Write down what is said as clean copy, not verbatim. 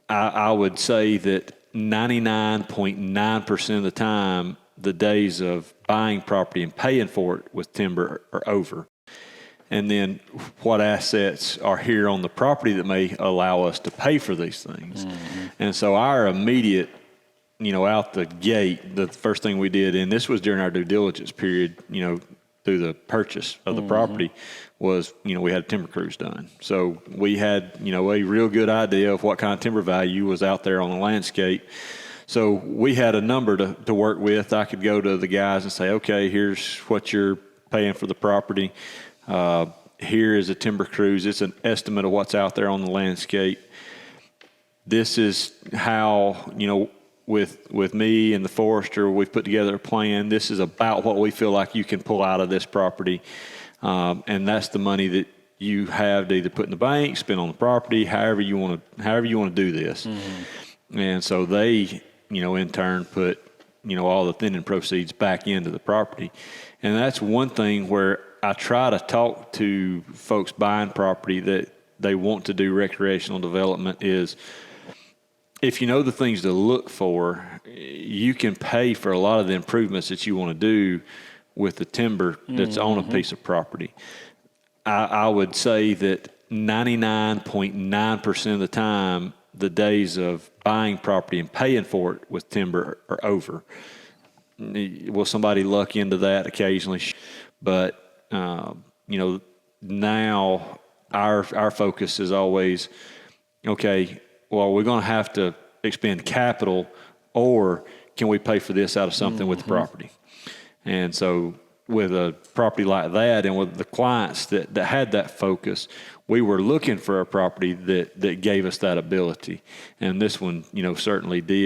I would say that 99.9% of the time, the days of buying property and paying for it with timber are over. And then what assets are here on the property that may allow us to pay for these things. Mm-hmm. And so our immediate, out the gate, the first thing we did, and this was during our due diligence period, through the purchase of the property, was, we had timber crews done. So we had, a real good idea of what kind of timber value was out there on the landscape. So we had a number to work with. I could go to the guys and say, okay, here's what you're paying for the property. Here is a timber cruise. It's an estimate of what's out there on the landscape. This is how, with me and the forester, we've put together a plan. This is about what we feel like you can pull out of this property. And that's the money that you have to either put in the bank, spend on the property, however you want to do this. Mm-hmm. And so they, in turn put, all the thinning proceeds back into the property. And that's one thing where I try to talk to folks buying property that they want to do recreational development is, if you know the things to look for, you can pay for a lot of the improvements that you want to do with the timber that's on a piece of property. I would say that 99.9% of the time, the days of buying property and paying for it with timber are over. Will somebody luck into that occasionally? But, now our focus is always, okay, well, we're going to have to expend capital, or can we pay for this out of something with the property? And so with a property like that, and with the clients that had that focus, we were looking for a property that gave us that ability. And this one, certainly did.